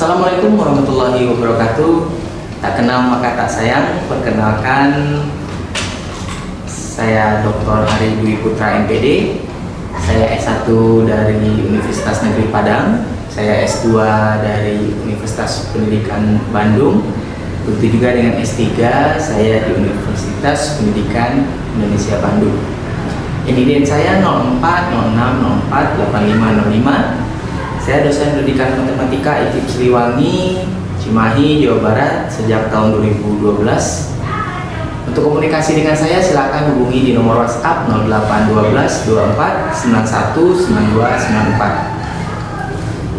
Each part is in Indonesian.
Assalamualaikum warahmatullahi wabarakatuh. Tak kenal maka tak sayang. Perkenalkan, saya Dr. Ari Dwi Putra MPD. Saya S1 dari Universitas Negeri Padang. Saya S2 dari Universitas Pendidikan Bandung. Begitu juga dengan S3 saya di Universitas Pendidikan Indonesia Bandung. NIDN saya 04 06 04 85 05. Saya dosen pendidikan matematika ITIB Siliwangi, Cimahi, Jawa Barat sejak tahun 2012. Untuk komunikasi dengan saya silakan hubungi di nomor WhatsApp 0812 24 91 92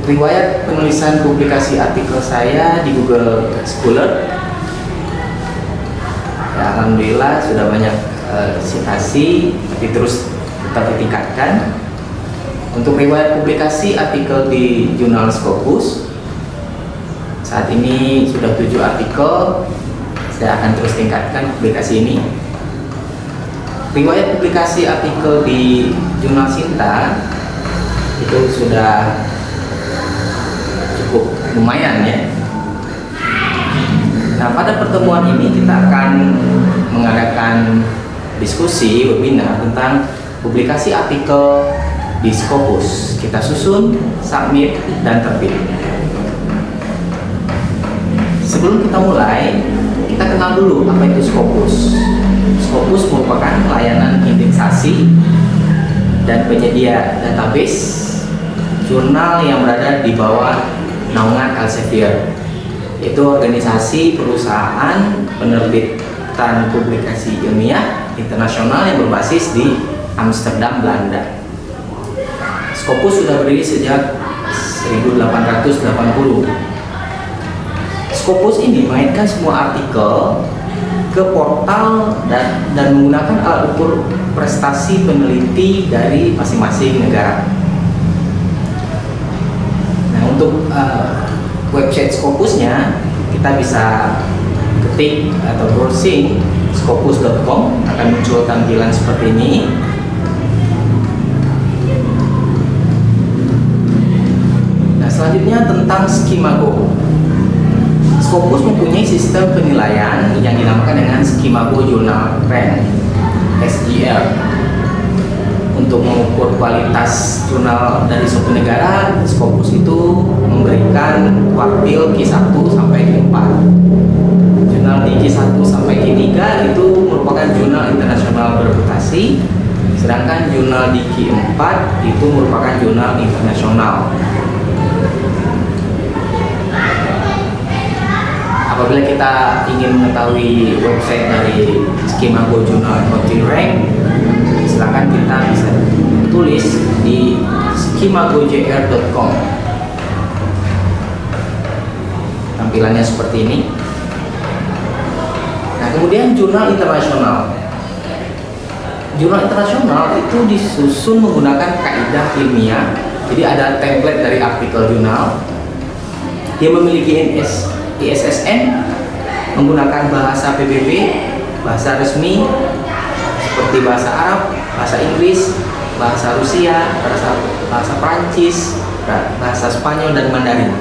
94. Riwayat penulisan publikasi artikel saya di Google Scholar, ya, alhamdulillah sudah banyak citasi, tapi terus tetap ditingkatkan. Untuk riwayat publikasi artikel di jurnal Scopus, saat ini sudah 7 artikel. Saya akan terus tingkatkan publikasi ini. Riwayat publikasi artikel di jurnal Sinta itu sudah cukup lumayan ya. Nah, pada pertemuan ini kita akan mengadakan diskusi webinar tentang publikasi artikel di Scopus. Kita susun, submit, dan terbit. Sebelum kita mulai, kita kenal dulu apa itu Scopus. Scopus merupakan layanan indeksasi dan penyedia database jurnal yang berada di bawah naungan Elsevier, yaitu organisasi perusahaan penerbitan publikasi ilmiah internasional yang berbasis di Amsterdam, Belanda. Scopus sudah berdiri sejak 1880. Scopus ini mengaitkan semua artikel ke portal dan menggunakan alat ukur prestasi peneliti dari masing-masing negara. Nah, untuk website Scopusnya kita bisa ketik atau browsing scopus.com, akan muncul tampilan seperti ini. Selanjutnya tentang Skimago. Scopus mempunyai sistem penilaian yang dinamakan dengan Skimago Journal Rank (SJR). Untuk mengukur kualitas jurnal dari suatu negara, Scopus itu memberikan kuartil Q1 sampai Q4. Jurnal di Q1 sampai Q3 itu merupakan jurnal internasional bereputasi, sedangkan jurnal di Q4 itu merupakan jurnal internasional. Apabila kita ingin mengetahui website dari Skimago Journal Rank, silakan kita bisa tulis di skimagojr.com. Tampilannya seperti ini. Nah, kemudian jurnal internasional. Jurnal internasional itu disusun menggunakan kaidah ilmiah. Jadi ada template dari artikel jurnal. Dia memiliki ISSN menggunakan bahasa PBB, bahasa resmi seperti bahasa Arab, bahasa Inggris, bahasa Rusia, bahasa Prancis, bahasa Spanyol, dan Mandarin.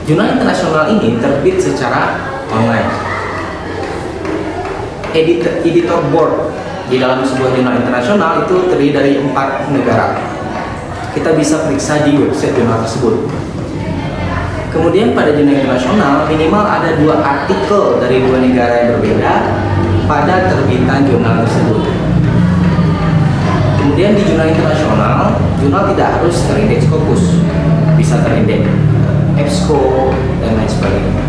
Jurnal internasional ini terbit secara online. Editor board di dalam sebuah jurnal internasional itu terdiri dari 4 negara. Kita bisa periksa di website jurnal tersebut. Kemudian pada jurnal internasional minimal ada 2 artikel dari 2 negara yang berbeda pada terbitan jurnal tersebut. Kemudian di jurnal internasional, jurnal tidak harus terindeks Scopus, bisa terindeks EBSCO dan lain sebagainya.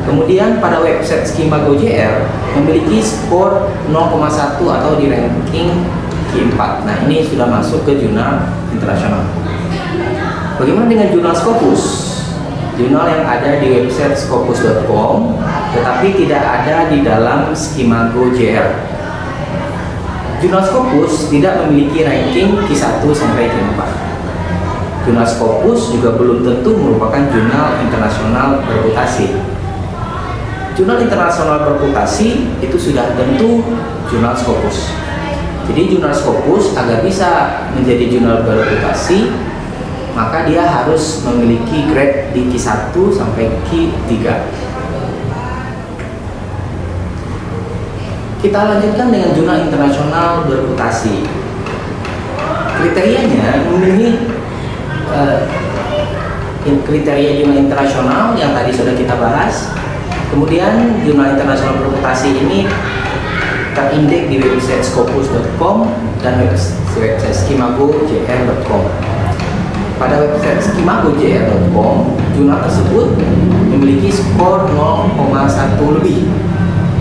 Kemudian pada website Skimago JR memiliki skor 0,1 atau di ranking Q4. Nah, ini sudah masuk ke jurnal internasional. Bagaimana dengan jurnal Scopus? Jurnal yang ada di website scopus.com tetapi tidak ada di dalam Skimago JR. Jurnal Scopus tidak memiliki ranking Q1 sampai Q4. Jurnal Scopus juga belum tentu merupakan jurnal internasional bereputasi. Jurnal internasional bereputasi itu sudah tentu jurnal Scopus. Jadi jurnal Scopus agar bisa menjadi jurnal bereputasi maka dia harus memiliki grade di Q1 sampai Q3. Kita lanjutkan dengan jurnal internasional bereputasi. Kriterianya memenuhi kriteria jurnal internasional yang tadi sudah kita bahas. Kemudian jurnal internasional bereputasi ini terindeks di website scopus.com dan website skimagojr.com. Pada website skimagojr.com, jurnal tersebut memiliki skor 0,1 lebih.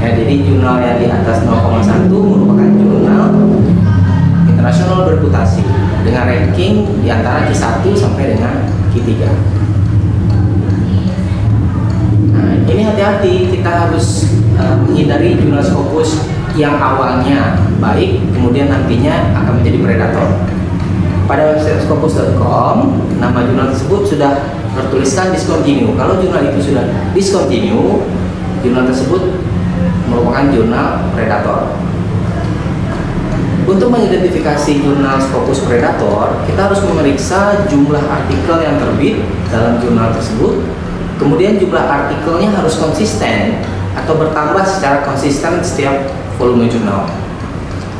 Ya, jadi jurnal yang di atas 0,1 merupakan jurnal internasional bereputasi dengan ranking di antara Q1 sampai dengan Q3. Nah, ini hati-hati, kita harus menghindari jurnal Scopus yang awalnya baik, kemudian nantinya akan menjadi predator. Pada website scopus.com, nama jurnal tersebut sudah tertuliskan discontinue. Kalau jurnal itu sudah discontinue, jurnal tersebut merupakan jurnal predator. Untuk mengidentifikasi jurnal Scopus predator, kita harus memeriksa jumlah artikel yang terbit dalam jurnal tersebut. Kemudian jumlah artikelnya harus konsisten atau bertambah secara konsisten setiap volume jurnal.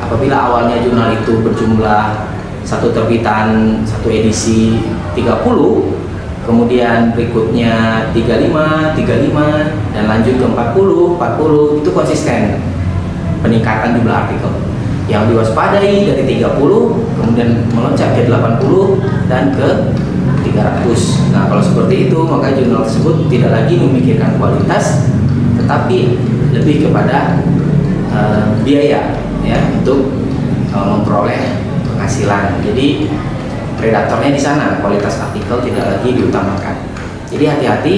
Apabila awalnya jurnal itu berjumlah satu terbitan, satu edisi 30, kemudian berikutnya 35, dan lanjut ke 40, itu konsisten peningkatan jumlah artikel. Yang diwaspadai dari 30, kemudian melonjak ke 80 dan ke 300. Nah, kalau seperti itu, maka jurnal tersebut tidak lagi memikirkan kualitas, tetapi lebih kepada biaya, ya, untuk memperoleh penghasilan. Jadi predatornya di sana, kualitas artikel tidak lagi diutamakan. Jadi hati-hati,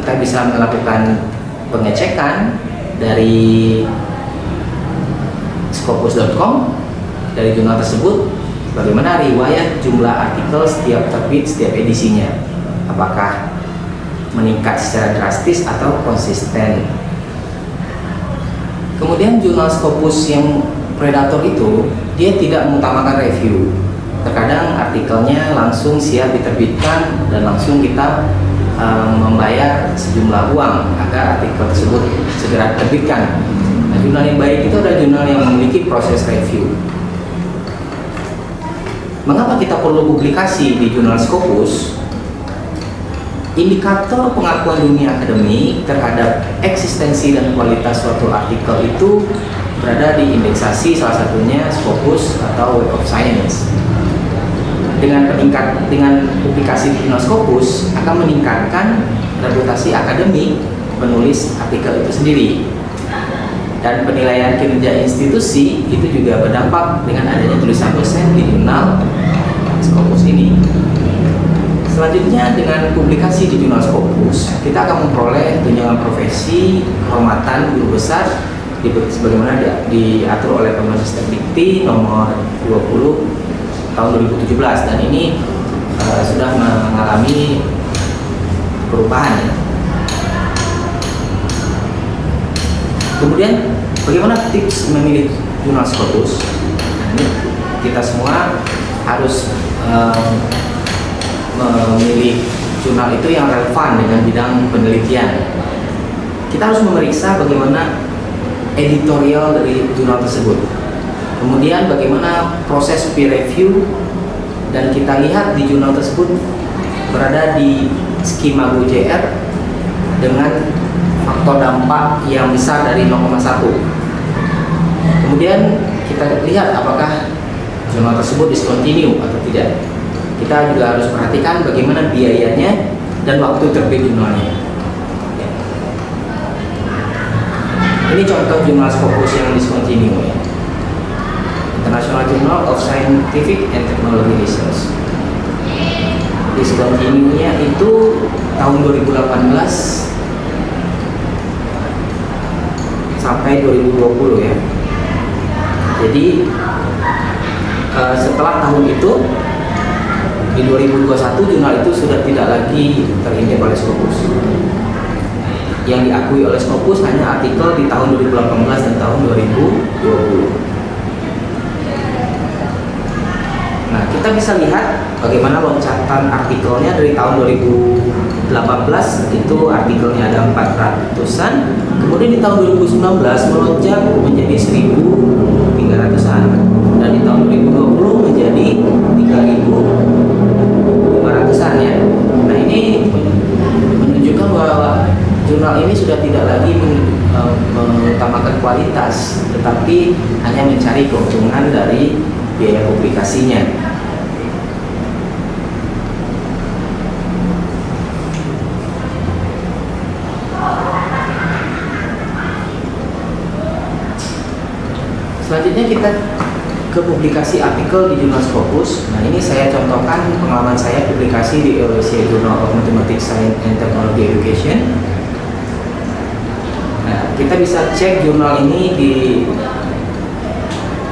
kita bisa melakukan pengecekan dari scopus.com, dari jurnal tersebut, bagaimana riwayat jumlah artikel setiap terbit, setiap edisinya, apakah meningkat secara drastis atau konsisten. Kemudian jurnal Scopus yang predator itu, dia tidak mengutamakan review. Terkadang artikelnya langsung siap diterbitkan dan langsung kita membayar sejumlah uang agar artikel tersebut segera diterbitkan. Nah, jurnal yang baik itu adalah jurnal yang memiliki proses review. Mengapa kita perlu publikasi di jurnal Scopus? Indikator pengakuan dunia akademik terhadap eksistensi dan kualitas suatu artikel itu berada di indeksasi, salah satunya Scopus atau Web of Science. Dengan publikasi di jurnal Scopus akan meningkatkan reputasi akademik penulis artikel itu sendiri. Dan penilaian kinerja institusi itu juga berdampak dengan adanya tulisan dosen di jurnal Scopus ini. Selanjutnya, dengan publikasi di jurnal Scopus, kita akan memperoleh tunjangan profesi, kehormatan guru besar sebagaimana diatur oleh Permen Ristek Dikti nomor 20 tahun 2017, dan ini sudah mengalami perubahan. Kemudian, bagaimana tips memilih jurnal Scopus? Ini kita semua harus memilih jurnal itu yang relevan dengan bidang penelitian. Kita harus memeriksa bagaimana editorial dari jurnal tersebut, kemudian bagaimana proses peer review, dan kita lihat di jurnal tersebut berada di skema GoJR dengan faktor dampak yang besar dari 0,1. Kemudian kita lihat apakah jurnal tersebut discontinue atau tidak. Kita juga harus perhatikan bagaimana biayanya dan waktu terbit jurnalnya. Ini contoh jurnal Scopus yang discontinue, ya. International Journal of Scientific and Technology Research. Discontinue-nya itu tahun 2018 sampai 2020, ya. Jadi setelah tahun itu, di 2021 jurnal itu sudah tidak lagi terindeks oleh Scopus. Yang diakui oleh Scopus hanya artikel di tahun 2018 dan tahun 2020. Nah, kita bisa lihat bagaimana loncatan artikelnya dari tahun 2018 itu artikelnya ada 400-an, kemudian di tahun 2019 melonjak menjadi 1.300-an, dan di tahun 2020 menjadi 3.500-an ya. Nah, ini menunjukkan bahwa jurnal ini sudah tidak lagi mengutamakan kualitas, tetapi hanya mencari keuntungan dari biaya publikasinya. Selanjutnya kita ke publikasi artikel di jurnal Scopus. Nah, ini saya contohkan pengalaman saya publikasi di Eurasia Journal of Mathematics, Science and Technology Education. Nah, kita bisa cek jurnal ini di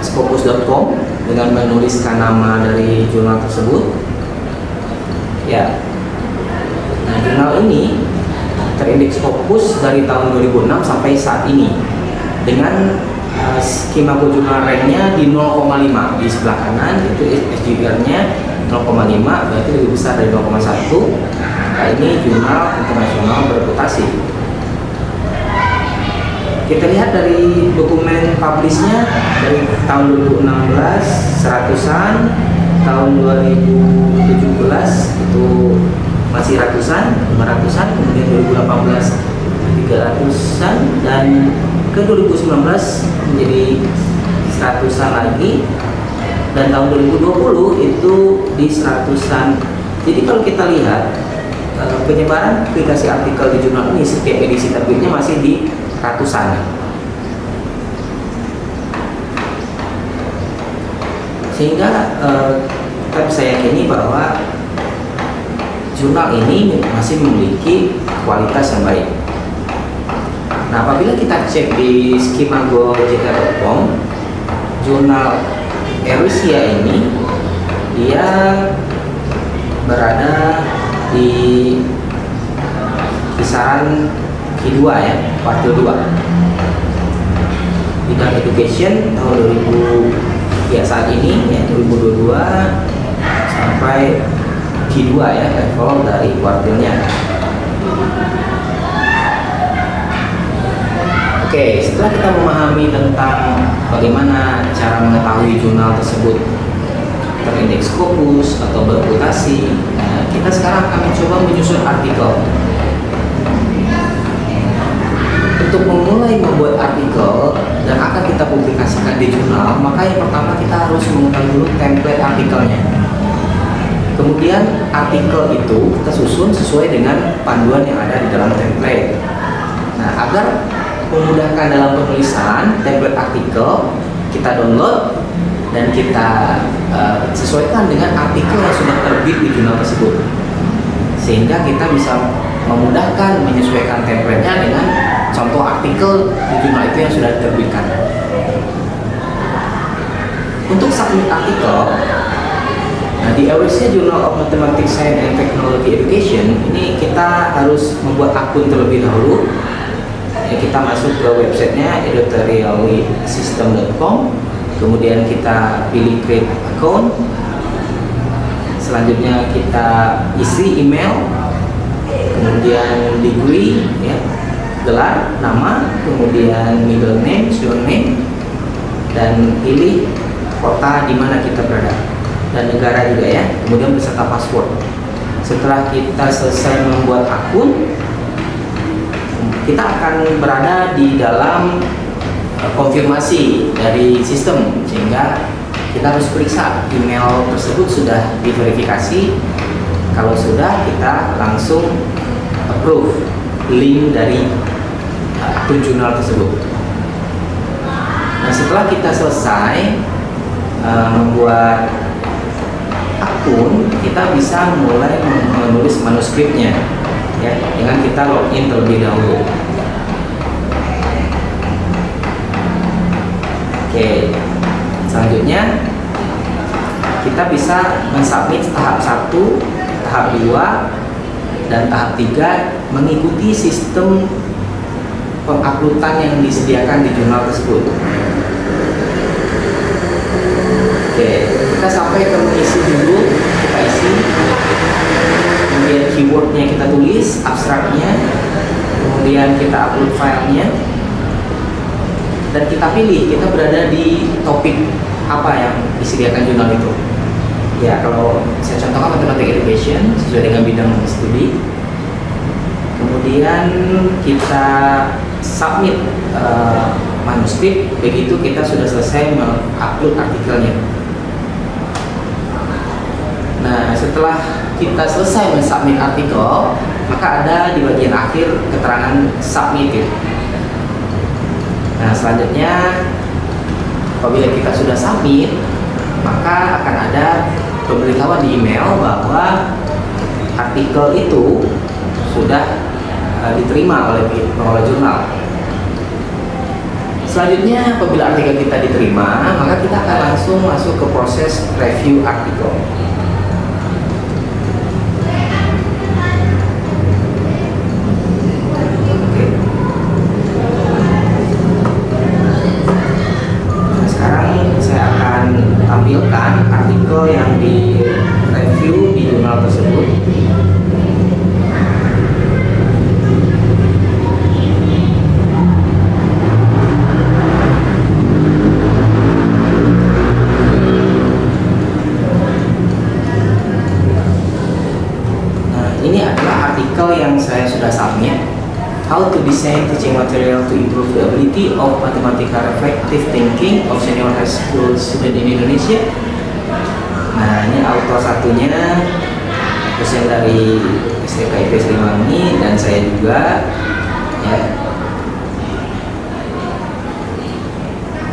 scopus.com dengan menuliskan nama dari jurnal tersebut. Ya. Nah, jurnal ini terindeks Scopus dari tahun 2006 sampai saat ini dengan skema jurnal ranknya di 0,5 di sebelah kanan itu SGPR-nya 0,5, berarti lebih besar dari 0,1. Nah, ini jurnal internasional bereputasi. Kita lihat dari dokumen publish-nya dari tahun 2016 100-an, tahun 2017 itu masih ratusan, 500-an, kemudian 2018 300-an, dan ke 2019 menjadi 100-an lagi, dan tahun 2020 itu di 100-an. Jadi kalau kita lihat penyebaran publikasi artikel di jurnal ini setiap edisi terbitnya masih di ratusan. Sehingga kita bisa yakini bahwa jurnal ini masih memiliki kualitas yang baik. Nah, apabila kita cek di skema.go.jr.com, jurnal Eurasia ini dia berada di kisaran Q2 ya, kuartil 2. Bidang education tahun 2000 ya saat ini ya 2022 sampai Q2 ya, level dari kuartilnya. Oke, setelah kita memahami tentang bagaimana cara mengetahui jurnal tersebut terindeks Scopus atau bereputasi, nah, kita sekarang akan mencoba menyusun artikel. Untuk memulai membuat artikel dan akan kita publikasikan di jurnal, maka yang pertama kita harus mengetahui dulu template artikelnya. Kemudian artikel itu kita susun sesuai dengan panduan yang ada di dalam template. Nah, agar memudahkan dalam penulisan, template artikel kita download dan kita sesuaikan dengan artikel yang sudah terbit di jurnal tersebut, sehingga kita bisa memudahkan menyesuaikan template-nya dengan contoh artikel di jurnal itu yang sudah diterbitkan. Untuk submit artikel, nah di Eurasia Journal of Mathematics, Science and Technology Education ini kita harus membuat akun terlebih dahulu. Ya, kita masuk ke websitenya editorialsystem.com, kemudian kita pilih create account, selanjutnya kita isi email, kemudian degree ya, gelar, nama, kemudian middle name, surname, dan pilih kota di mana kita berada dan negara juga ya, kemudian beserta password. Setelah kita selesai membuat akun, kita akan berada di dalam konfirmasi dari sistem, sehingga kita harus periksa email tersebut sudah diverifikasi. Kalau sudah, kita langsung approve link dari akun jurnal tersebut. Nah, setelah kita selesai membuat akun, kita bisa mulai menulis manuskripnya ya, dengan kita login terlebih dahulu. Oke, selanjutnya kita bisa mensubmit tahap 1, tahap 2, dan tahap 3 mengikuti sistem penguploadan yang disediakan di jurnal tersebut. Oke. kita sampai ke mengisi dulu, kita isi, kemudian keywordnya kita tulis, abstraknya, kemudian kita upload filenya, dan kita pilih kita berada di topik apa yang disediakan jurnal itu. Ya, kalau saya contohkan matematik education sesuai dengan bidang studi. Kemudian kita submit manuskrip, begitu kita sudah selesai mengupload artikelnya. Nah, setelah kita selesai mensubmit artikel, maka ada di bagian akhir keterangan submitted. Nah, selanjutnya apabila kita sudah submit, maka akan ada pemberitahuan di email bahwa artikel itu sudah diterima oleh pengelola jurnal. Selanjutnya, apabila artikel kita diterima, maka kita akan langsung masuk ke proses review artikel. Oke. Nah, sekarang saya akan tampilkan artikel yang direview di jurnal tersebut. Ini adalah artikel yang saya sudah submit. How to design teaching material to improve the ability of mathematical reflective thinking of senior high school student in Indonesia. Nah, ini autor satunya dosen dari STK IP Siliwangi dan saya juga. Ya.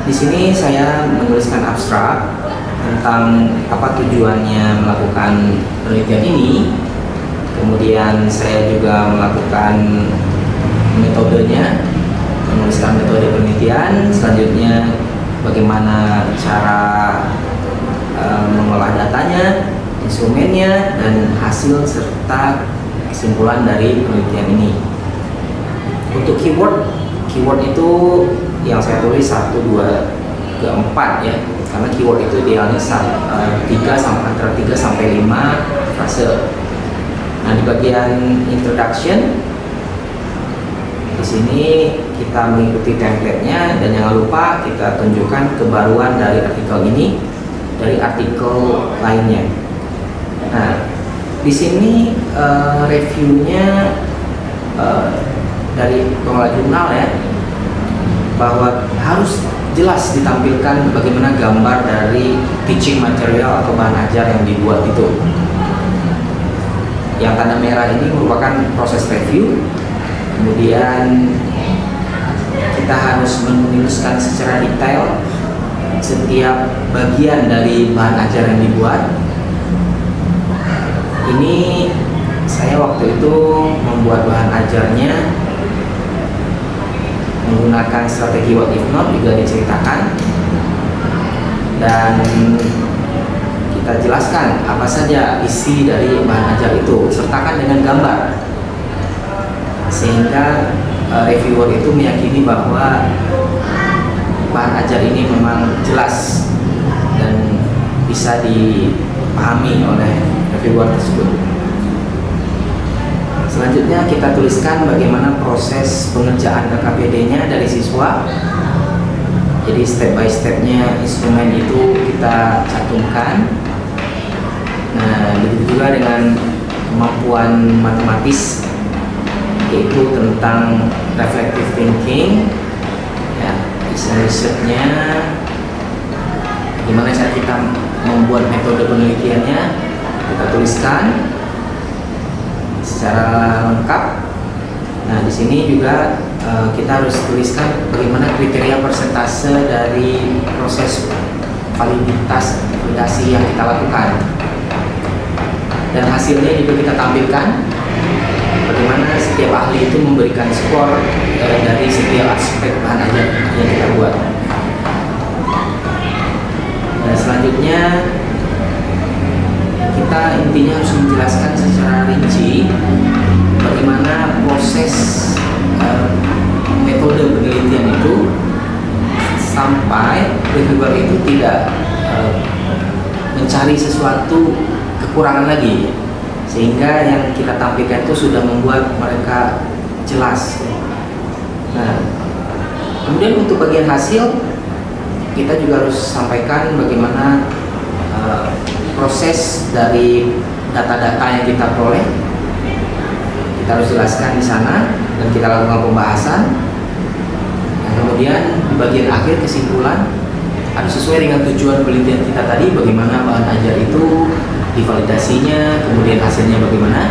Di sini saya menuliskan abstrak tentang apa tujuannya melakukan penelitian ini. Kemudian saya juga melakukan metodenya, menuliskan metode penelitian. Selanjutnya bagaimana cara mengolah datanya, instrumennya, dan hasil serta kesimpulan dari penelitian ini. Untuk keyword itu yang saya tulis 1, 2, 3, 4 ya, karena keyword itu idealnya 3 sampai 5 frase. Nah, di bagian introduction di sini kita mengikuti template-nya, dan jangan lupa kita tunjukkan kebaruan dari artikel ini dari artikel lainnya. Nah, di sini reviewnya dari pengelola jurnal ya, bahwa harus jelas ditampilkan bagaimana gambar dari teaching material atau bahan ajar yang dibuat itu. Yang tanda merah ini merupakan proses review. Kemudian kita harus menuliskan secara detail setiap bagian dari bahan ajar yang dibuat. Ini saya waktu itu membuat bahan ajarnya menggunakan strategi what if not, juga diceritakan, dan kita jelaskan apa saja isi dari bahan ajar itu, sertakan dengan gambar, sehingga reviewer itu meyakini bahwa bahan ajar ini memang jelas dan bisa dipahami oleh reviewer tersebut. Selanjutnya kita tuliskan bagaimana proses pengerjaan KKPD-nya dari siswa. Jadi step by stepnya instrumen itu kita cantumkan. Nah, begitu juga dengan kemampuan matematis, yaitu tentang reflective thinking, ya, risetnya, gimana cara kita membuat metode penelitiannya, kita tuliskan secara lengkap. Nah, di sini juga kita harus tuliskan bagaimana kriteria persentase dari proses validasi yang kita lakukan, dan hasilnya juga kita tampilkan bagaimana setiap ahli itu memberikan skor dari setiap aspek bahan ajar yang kita buat. Dan selanjutnya kita intinya harus menjelaskan secara rinci bagaimana proses metode penelitian itu sampai reviewer itu tidak kekurangan lagi, sehingga yang kita tampilkan itu sudah membuat mereka jelas. Nah, kemudian untuk bagian hasil, kita juga harus sampaikan bagaimana proses dari data-data yang kita peroleh. Kita harus jelaskan di sana dan kita lakukan pembahasan. Dan kemudian di bagian akhir kesimpulan harus sesuai dengan tujuan penelitian kita tadi, bagaimana bahan ajar itu divalidasinya, kemudian hasilnya bagaimana.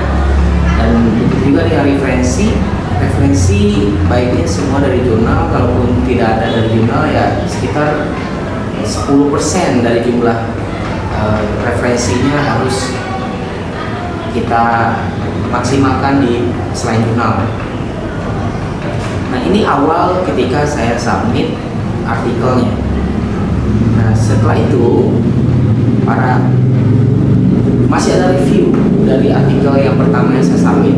Dan begitu juga dengan referensi baiknya semua dari jurnal, kalaupun tidak ada dari jurnal ya sekitar 10% dari jumlah referensinya harus kita maksimalkan di selain jurnal. Nah, ini awal ketika saya submit artikelnya. Nah, setelah itu masih ada review dari artikel yang pertama yang saya submit.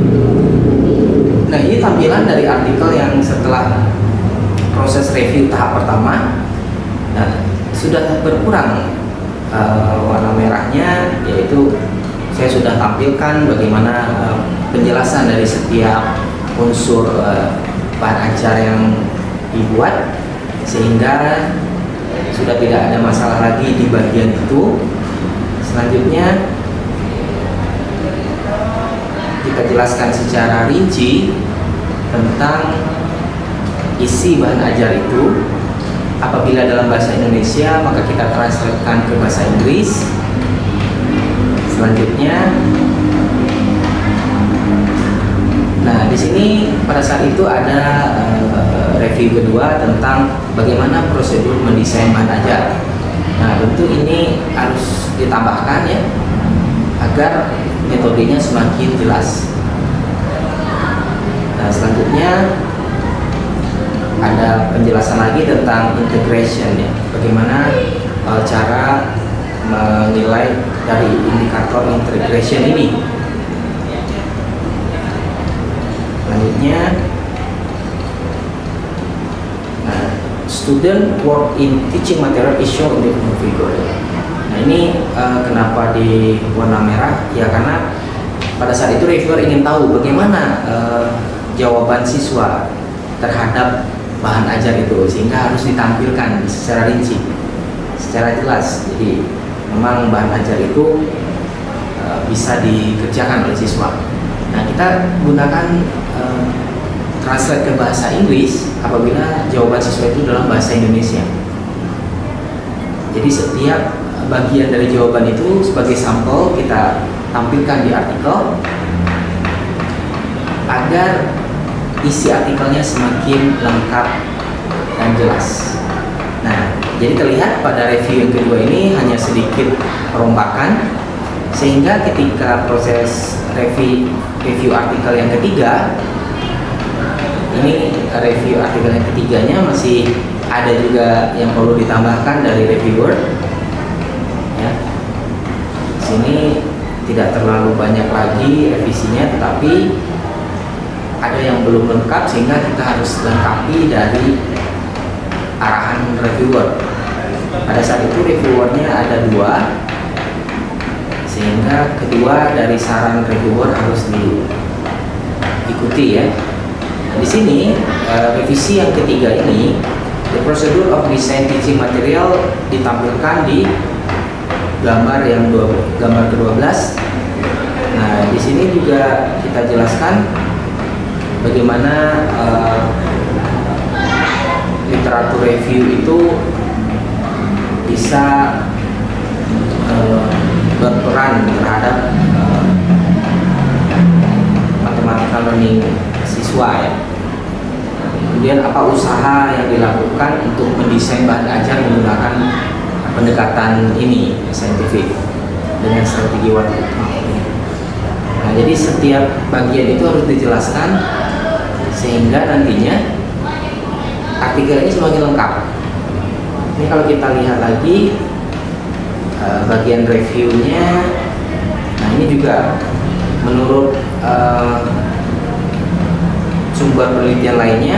Nah, ini tampilan dari artikel yang setelah proses review tahap pertama. Nah, sudah berkurang warna merahnya, yaitu saya sudah tampilkan bagaimana penjelasan dari setiap unsur bahan ajar yang dibuat, sehingga sudah tidak ada masalah lagi di bagian itu. Selanjutnya kita jelaskan secara rinci tentang isi bahan ajar itu. Apabila dalam bahasa Indonesia, maka kita translatekan ke bahasa Inggris. Selanjutnya, nah di sini pada saat itu ada review kedua tentang bagaimana prosedur mendesain bahan ajar. Nah, tentu ini harus ditambahkan ya, agar metodenya semakin jelas. Nah, selanjutnya ada penjelasan lagi tentang integration ya, bagaimana cara menilai dari indikator integration ini. Selanjutnya, nah, student work in teaching material is shown in the figure. Nah, ini kenapa di warna merah? Ya karena pada saat itu reviewer ingin tahu bagaimana jawaban siswa terhadap bahan ajar itu, sehingga harus ditampilkan secara rinci, secara jelas. Jadi memang bahan ajar itu bisa dikerjakan oleh siswa. Nah, kita gunakan translate ke bahasa Inggris apabila jawaban siswa itu dalam bahasa Indonesia. Jadi setiap bagian dari jawaban itu sebagai sampel kita tampilkan di artikel agar isi artikelnya semakin lengkap dan jelas. Nah, jadi terlihat pada review yang kedua ini hanya sedikit perombakan, sehingga ketika proses review artikel yang ketiga, ini review artikel yang ketiganya masih ada juga yang perlu ditambahkan dari reviewer. Ya, di sini tidak terlalu banyak lagi revisinya, tetapi ada yang belum lengkap sehingga kita harus lengkapi dari arahan reviewer. Pada saat itu reviewernya ada 2, sehingga kedua dari saran reviewer harus diikuti ya. Di sini revisi yang ketiga ini, the procedure of design teaching material ditampilkan di gambar ke-12. Nah, di sini juga kita jelaskan bagaimana literatur review itu bisa berperan terhadap mathematical learning siswa ya. Kemudian apa usaha yang dilakukan untuk mendesain bahan ajar menggunakan pendekatan ini saintifik dengan strategi one. Nah, jadi setiap bagian itu harus dijelaskan sehingga nantinya artikel ini semakin lengkap. Ini kalau kita lihat lagi bagian reviewnya, nah ini juga menurut sumber penelitian lainnya,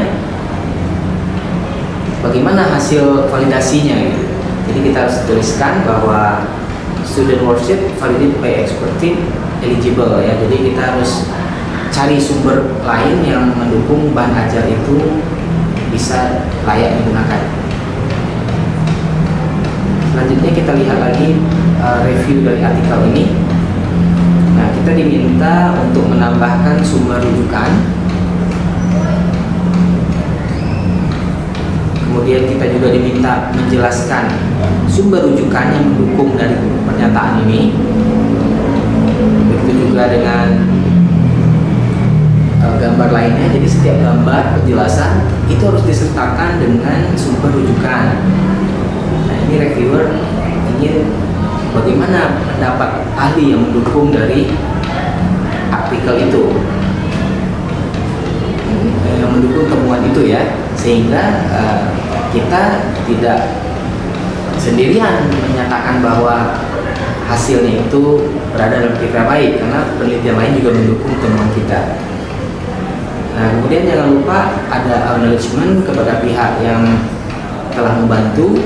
bagaimana hasil validasinya gitu. Jadi kita harus tuliskan bahwa student worksheet validated by expert team eligible ya. Jadi kita harus cari sumber lain yang mendukung bahan ajar itu bisa layak digunakan. Selanjutnya kita lihat lagi review dari artikel ini. Nah, kita diminta untuk menambahkan sumber rujukan. Kemudian kita juga diminta menjelaskan sumber rujukan yang mendukung dari pernyataan ini. Begitu juga dengan gambar lainnya. Jadi setiap gambar penjelasan itu harus disertakan dengan sumber rujukan. Nah, ini reviewer ingin bagaimana pendapat ahli yang mendukung dari artikel itu, yang mendukung temuan itu ya, sehingga kita tidak sendirian menyatakan bahwa hasilnya itu berada dalam kriteria baik, karena penelitian lain juga mendukung temuan kita. Nah, kemudian jangan lupa ada acknowledgement kepada pihak yang telah membantu.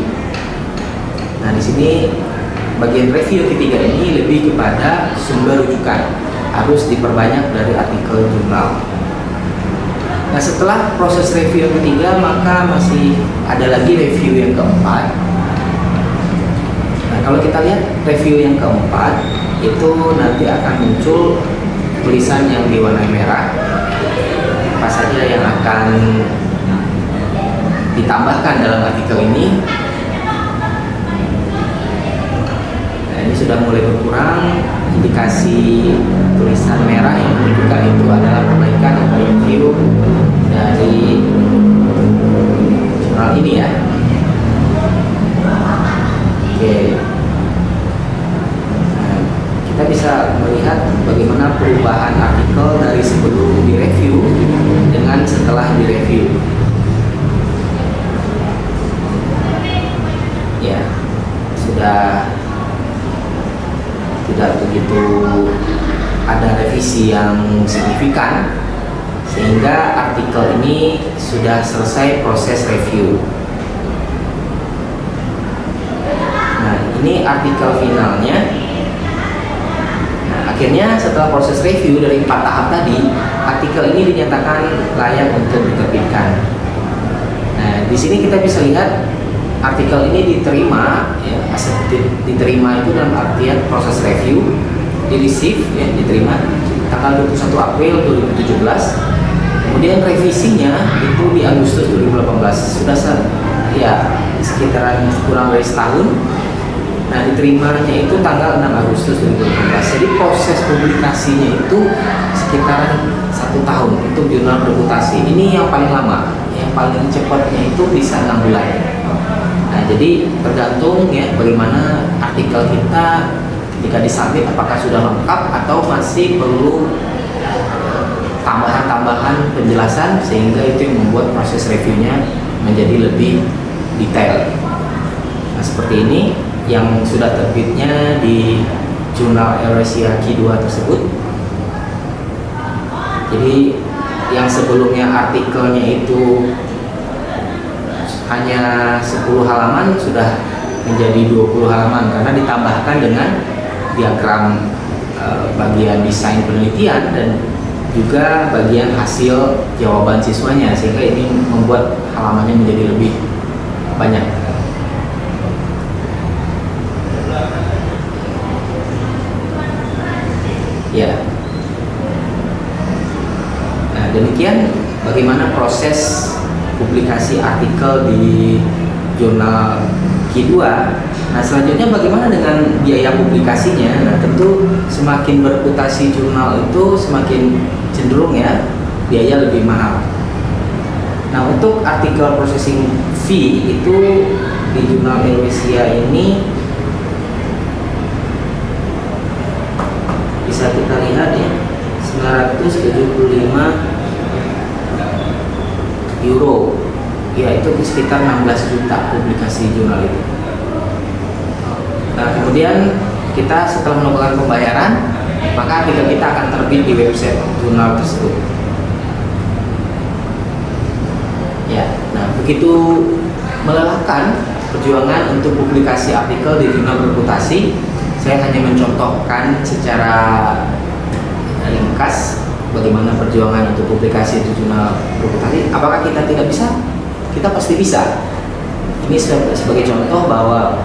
Nah, di sini bagian review ketiga ini lebih kepada sumber rujukan, harus diperbanyak dari artikel jurnal. Nah, setelah proses review yang ketiga, maka masih ada lagi review yang keempat. Nah, kalau kita lihat review yang keempat, itu nanti akan muncul tulisan yang diwarnai merah. Apa saja yang akan ditambahkan dalam artikel ini. Nah, ini sudah mulai berkurang. Indikasi tulisan merah yang menunjukkan itu adalah perbaikan atau review dari jurnal ini ya. Oke. Nah, kita bisa melihat bagaimana perubahan artikel dari sebelum direview dengan setelah direview. Ya, sudah tidak begitu ada revisi yang signifikan, sehingga artikel ini sudah selesai proses review. Nah, ini artikel finalnya. Nah, akhirnya setelah proses review dari 4 tahap tadi, artikel ini dinyatakan layak untuk diterbitkan. Nah, di sini kita bisa lihat artikel ini diterima ya, diterima itu dalam artian proses review, di receive ya, diterima tanggal 21 April 2017. Kemudian revisinya itu di Agustus 2018, sudah ya sekitaran kurang dari setahun. Nah, diterimanya itu tanggal 6 Agustus 2018. Jadi proses publikasinya itu sekitaran 1 tahun untuk jurnal reputasi. Ini yang paling lama, yang paling cepatnya itu bisa 6 bulan. Nah, jadi tergantung ya bagaimana artikel kita ketika disubmit, apakah sudah lengkap atau masih perlu tambahan-tambahan penjelasan, sehingga itu yang membuat proses reviewnya menjadi lebih detail. Nah, seperti ini yang sudah terbitnya di jurnal Eurasia Q2 tersebut. Jadi yang sebelumnya artikelnya itu hanya 10 halaman sudah menjadi 20 halaman karena ditambahkan dengan diagram bagian desain penelitian dan juga bagian hasil jawaban siswanya, sehingga ini membuat halamannya menjadi lebih banyak. Ya. Nah, demikian bagaimana proses publikasi artikel di jurnal Q2. Nah, selanjutnya bagaimana dengan biaya publikasinya? Nah, tentu semakin bereputasi jurnal itu semakin cenderung ya biaya lebih mahal. Nah, untuk artikel processing fee itu di jurnal Eurasia ini bisa kita lihat ya, 975 euro, yaitu sekitar 16 juta publikasi jurnal itu. Nah, kemudian kita setelah melakukan pembayaran, maka artikel kita akan terbit di website jurnal tersebut. Ya, nah begitu melelahkan perjuangan untuk publikasi artikel di jurnal reputasi, Saya hanya mencontohkan secara ringkas bagaimana perjuangan untuk publikasi di jurnal reputasi. Apakah kita tidak bisa? Kita pasti bisa. Ini sebagai contoh bahwa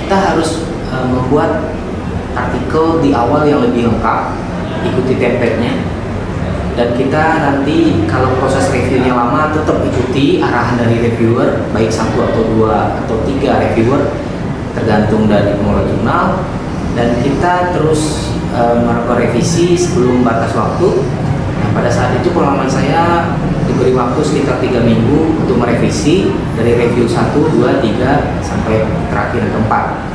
kita harus membuat artikel di awal yang lebih lengkap, ikuti template-nya, dan kita nanti kalau proses reviewnya lama tetap ikuti arahan dari reviewer, baik 1 atau 2 atau 3 reviewer tergantung dari pengelola jurnal, dan kita terus melakukan revisi sebelum batas waktu. Nah, pada saat itu pengalaman saya diberi waktu sekitar 3 minggu untuk merevisi dari review 1, 2, 3 sampai terakhir keempat.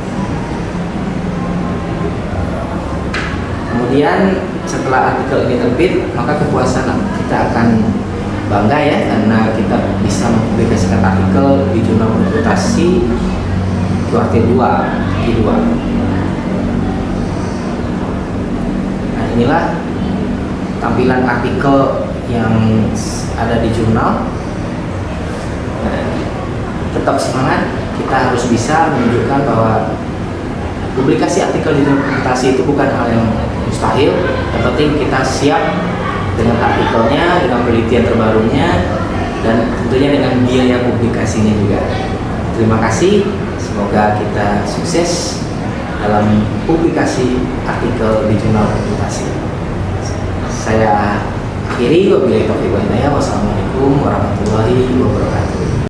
Kemudian setelah artikel ini terbit, maka kepuasan kita akan bangga ya, karena kita bisa mempublikasikan artikel di jurnal reputasi kuartil 2, Q2. Nah, inilah tampilan artikel yang ada di jurnal. Nah, tetap semangat, kita harus bisa menunjukkan bahwa publikasi artikel di jurnal reputasi itu bukan hal yang mustahil. Yang penting kita siap dengan artikelnya, dengan penelitian terbarunya, dan tentunya dengan biaya publikasinya juga. Terima kasih, semoga kita sukses dalam publikasi artikel di jurnal reputasi. Saya akhiri, wabillahi taufiq wal hidayah. Wassalamualaikum warahmatullahi wabarakatuh.